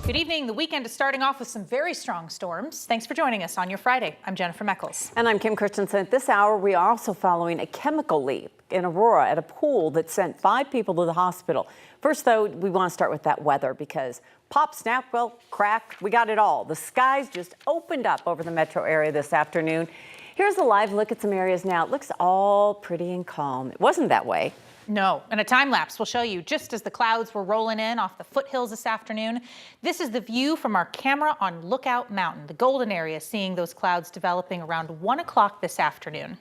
Good evening. The weekend is starting off with some very strong storms. Thanks for joining us on your Friday. I'm Jennifer Meckles. And I'm Kim Christensen. At this hour, we are also following a chemical leak in Aurora at a pool that sent 5 people to the hospital. First, though, we want to start with that weather because pop, snap, well, crack, we got it all. The skies just opened up over the metro area this afternoon. Here's a live look at some areas now. It looks all pretty and calm. It wasn't that way. No, and a time lapse will show you just as the clouds were rolling in off the foothills this afternoon. This is the view from our camera on Lookout Mountain, the golden area, seeing those clouds developing around 1 o'clock this afternoon.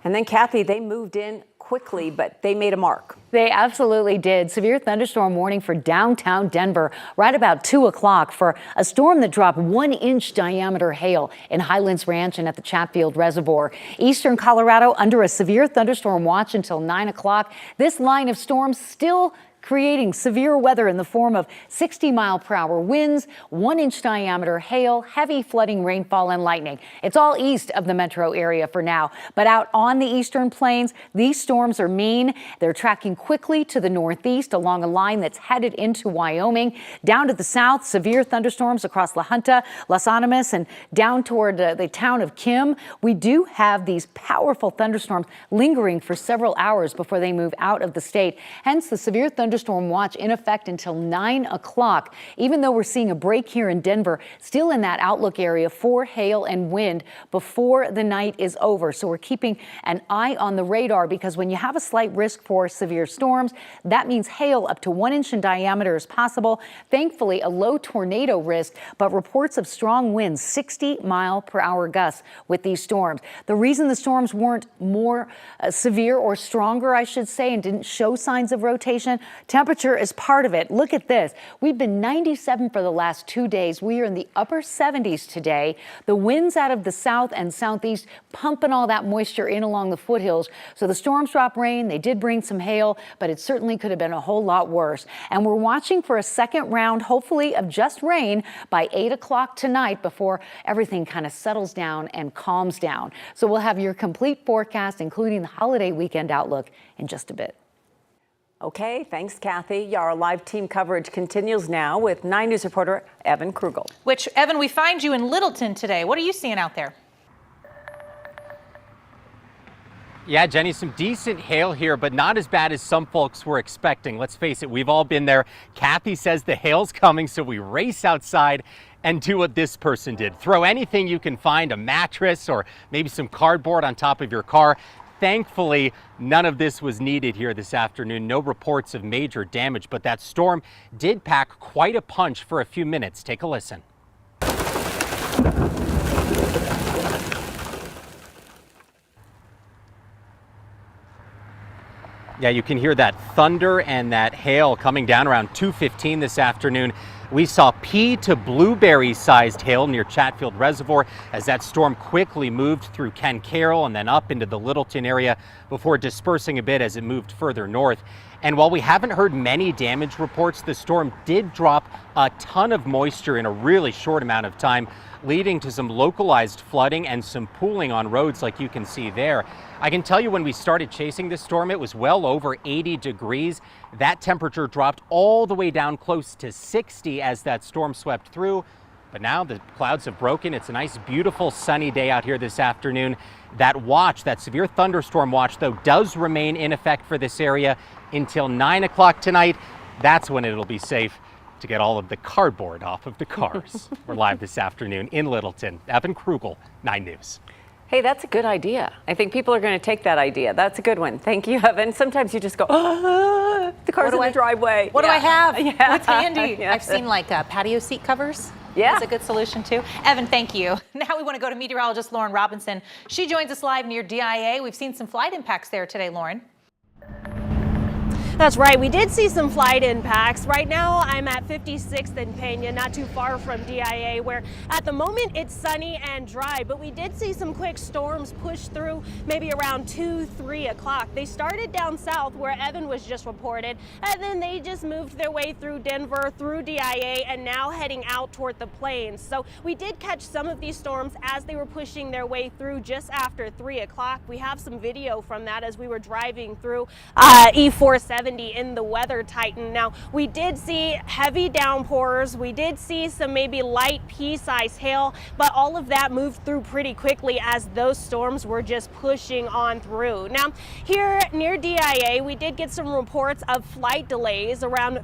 And then, Kathy, they moved in quickly, but they made a mark. They absolutely did. Severe thunderstorm warning for downtown Denver right about 2 o'clock for a storm that dropped 1-inch diameter hail in Highlands Ranch and at the Chatfield Reservoir. Eastern Colorado under a severe thunderstorm watch until 9 o'clock. This line of storms still creating severe weather in the form of 60-mile-per-hour winds, 1-inch diameter hail, heavy flooding, rainfall, and lightning. It's all east of the metro area for now, but out on the eastern plains, these storms are mean. They're tracking quickly to the northeast along a line that's headed into Wyoming. Down to the south, severe thunderstorms across La Junta, Las Animas, and down toward the town of Kim. We do have these powerful thunderstorms lingering for several hours before they move out of the state. Hence, the severe thunderstorm watch in effect until 9 o'clock. Even though we're seeing a break here in Denver, still in that outlook area for hail and wind before the night is over. So we're keeping an eye on the radar because when you have a slight risk for severe storms, that means hail up to 1 inch in diameter is possible. Thankfully, a low tornado risk, but reports of strong winds, 60-mile-per-hour gusts with these storms. The reason the storms weren't more severe or stronger, I should say, and didn't show signs of rotation, temperature is part of it. Look at this. We've been 97 for the last 2 days. We are in the upper 70s today. The winds out of the south and southeast pumping all that moisture in along the foothills. So the storms drop rain. They did bring some hail, but it certainly could have been a whole lot worse. And we're watching for a second round, hopefully, of just rain by 8 o'clock tonight before everything kind of settles down and calms down. So we'll have your complete forecast, including the holiday weekend outlook, in just a bit. Okay, thanks, Kathy. Our live team coverage continues now with 9 News reporter Evan Krugel. Which, Evan, we find you in Littleton today. What are you seeing out there? Yeah, Jenny, some decent hail here, but not as bad as some folks were expecting. Let's face it, we've all been there. Kathy says the hail's coming, so we race outside and do what this person did. Throw anything you can find, a mattress or maybe some cardboard on top of your car. Thankfully, none of this was needed here this afternoon. No reports of major damage, but that storm did pack quite a punch for a few minutes. Take a listen. Yeah, you can hear that thunder and that hail coming down around 2:15 this afternoon. We saw pea to blueberry sized hail near Chatfield Reservoir as that storm quickly moved through Ken Carroll and then up into the Littleton area before dispersing a bit as it moved further north. And while we haven't heard many damage reports, the storm did drop a ton of moisture in a really short amount of time, leading to some localized flooding and some pooling on roads like you can see there. I can tell you when we started chasing this storm, it was well over 80 degrees. That temperature dropped all the way down close to 60 as that storm swept through. But now the clouds have broken. It's a nice, beautiful, sunny day out here this afternoon. That watch, that severe thunderstorm watch, though, does remain in effect for this area until 9 o'clock tonight. That's when it'll be safe to get all of the cardboard off of the cars. We're live this afternoon in Littleton. Evan Krugel, 9 News. Hey, that's a good idea. I think people are going to take that idea. That's a good one. Thank you, Evan. Sometimes you just go, the car's in the driveway. What do I have? Yeah. What's handy? Yeah. I've seen like patio seat covers. Yeah. That's a good solution too. Evan, thank you. Now we want to go to meteorologist Lauren Robinson. She joins us live near DIA. We've seen some flight impacts there today, Lauren. That's right. We did see some flight impacts. Right now, I'm at 56th and Pena, not too far from DIA, where at the moment it's sunny and dry, but we did see some quick storms push through maybe around 2, 3 o'clock. They started down south where Evan was just reported, and then they just moved their way through Denver, through DIA, and now heading out toward the plains. So we did catch some of these storms as they were pushing their way through just after 3 o'clock. We have some video from that as we were driving through E470 70 in the Weather Titan. Now, we did see heavy downpours. We did see some maybe light pea-sized hail, but all of that moved through pretty quickly as those storms were just pushing on through. Now, here near DIA, we did get some reports of flight delays. Around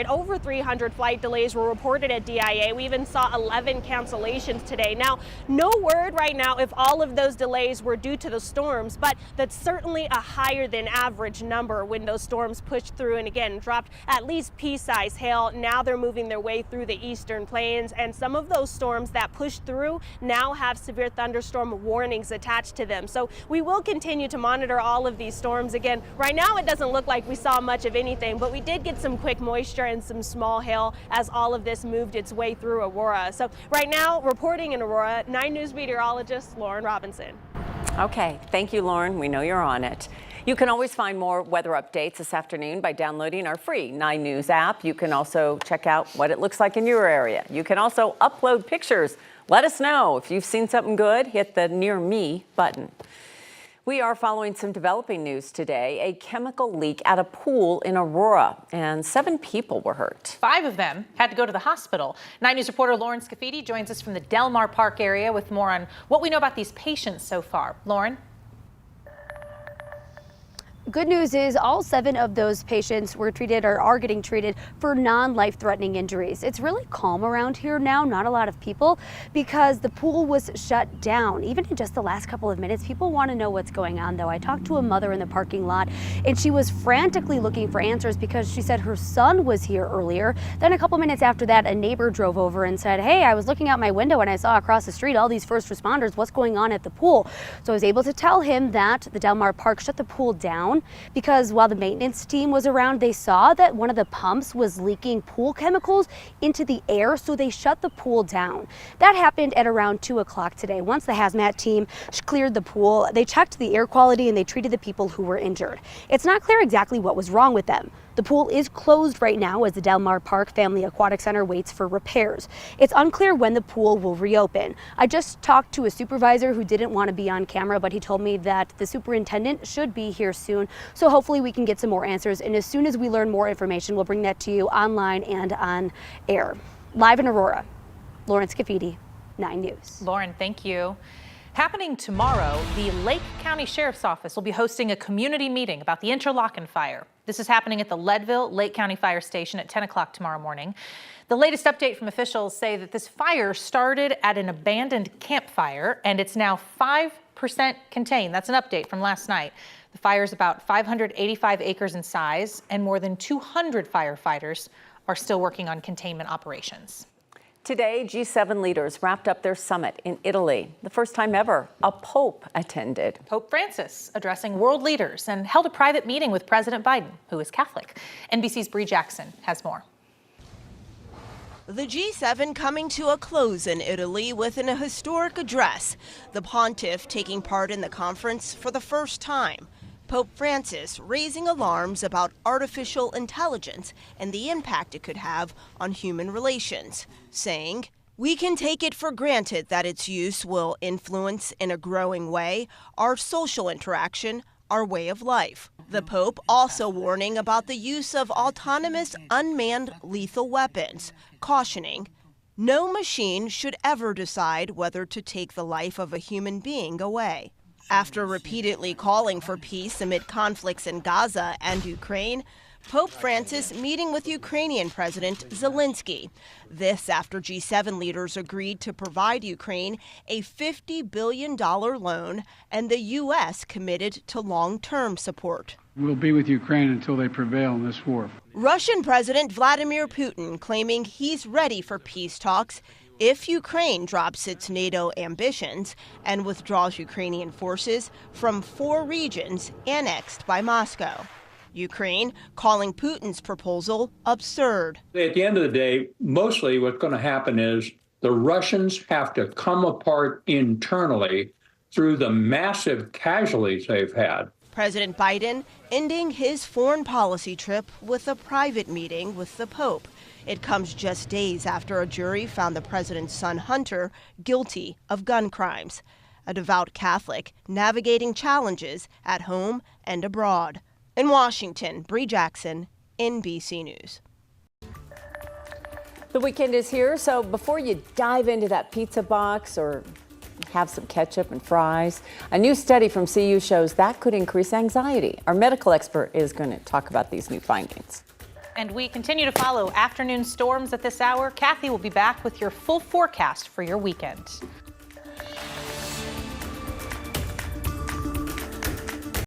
over 300 flight delays were reported at DIA. We even saw 11 cancellations today. Now, no word right now if all of those delays were due to the storms, but that's certainly a higher than average number when those storms pushed through and again dropped at least pea-sized hail. Now they're moving their way through the eastern plains, and some of those storms that pushed through now have severe thunderstorm warnings attached to them. So we will continue to monitor all of these storms. Again, right now it doesn't look like we saw much of anything, but we did get some quick moisture and some small hail as all of this moved its way through Aurora. So right now, reporting in Aurora, 9 News meteorologist Lauren Robinson. Okay, thank you, Lauren. We know you're on it. You can always find more weather updates this afternoon by downloading our free 9 News app. You can also check out what it looks like in your area. You can also upload pictures. Let us know if you've seen something good. Hit the Near Me button. We are following some developing news today. A chemical leak at a pool in Aurora, and 7 people were hurt. 5 of them had to go to the hospital. 9 News reporter Lauren Scafidi joins us from the Del Mar Park area with more on what we know about these patients so far. Lauren? Good news is all 7 of those patients were treated or are getting treated for non-life-threatening injuries. It's really calm around here now, not a lot of people, because the pool was shut down. Even in just the last couple of minutes, people want to know what's going on, though. I talked to a mother in the parking lot, and she was frantically looking for answers because she said her son was here earlier. Then a couple minutes after that, a neighbor drove over and said, hey, I was looking out my window and I saw across the street all these first responders. What's going on at the pool? So I was able to tell him that the Del Mar Park shut the pool down because while the maintenance team was around, they saw that one of the pumps was leaking pool chemicals into the air, so they shut the pool down. That happened at around 2 o'clock today. Once the hazmat team cleared the pool, they checked the air quality and they treated the people who were injured. It's not clear exactly what was wrong with them. The pool is closed right now as the Del Mar Park Family Aquatic Center waits for repairs. It's unclear when the pool will reopen. I just talked to a supervisor who didn't want to be on camera, but he told me that the superintendent should be here soon. So hopefully we can get some more answers. And as soon as we learn more information, we'll bring that to you online and on air. Live in Aurora, Lauren Scafidi, 9 News. Lauren, thank you. Happening tomorrow, the Lake County Sheriff's Office will be hosting a community meeting about the Interlochen fire. This is happening at the Leadville Lake County Fire Station at 10 o'clock tomorrow morning. The latest update from officials say that this fire started at an abandoned campfire and it's now 5% contained. That's an update from last night. The fire is about 585 acres in size and more than 200 firefighters are still working on containment operations. Today, G7 leaders wrapped up their summit in Italy. The first time ever, a pope attended. Pope Francis addressing world leaders and held a private meeting with President Biden, who is Catholic. NBC's Bree Jackson has more. The G7 coming to a close in Italy with an historic address. The pontiff taking part in the conference for the first time. Pope Francis raising alarms about artificial intelligence and the impact it could have on human relations, saying, "We can take it for granted that its use will influence in a growing way our social interaction, our way of life." The Pope also warning about the use of autonomous unmanned lethal weapons, cautioning, "No machine should ever decide whether to take the life of a human being away." After repeatedly calling for peace amid conflicts in Gaza and Ukraine, Pope Francis meeting with Ukrainian President Zelensky. This after G7 leaders agreed to provide Ukraine a $50 billion loan and the U.S. committed to long-term support. We'll be with Ukraine until they prevail in this war. Russian President Vladimir Putin claiming he's ready for peace talks if Ukraine drops its NATO ambitions and withdraws Ukrainian forces from 4 regions annexed by Moscow. Ukraine calling Putin's proposal absurd. At the end of the day, mostly what's going to happen is the Russians have to come apart internally through the massive casualties they've had. President Biden ending his foreign policy trip with a private meeting with the Pope. It comes just days after a jury found the president's son Hunter guilty of gun crimes. A devout Catholic navigating challenges at home and abroad. In Washington, Bree Jackson, NBC News. The weekend is here, so before you dive into that pizza box or have some ketchup and fries, a new study from CU shows that could increase anxiety. Our medical expert is going to talk about these new findings. And we continue to follow afternoon storms at this hour. Kathy will be back with your full forecast for your weekend.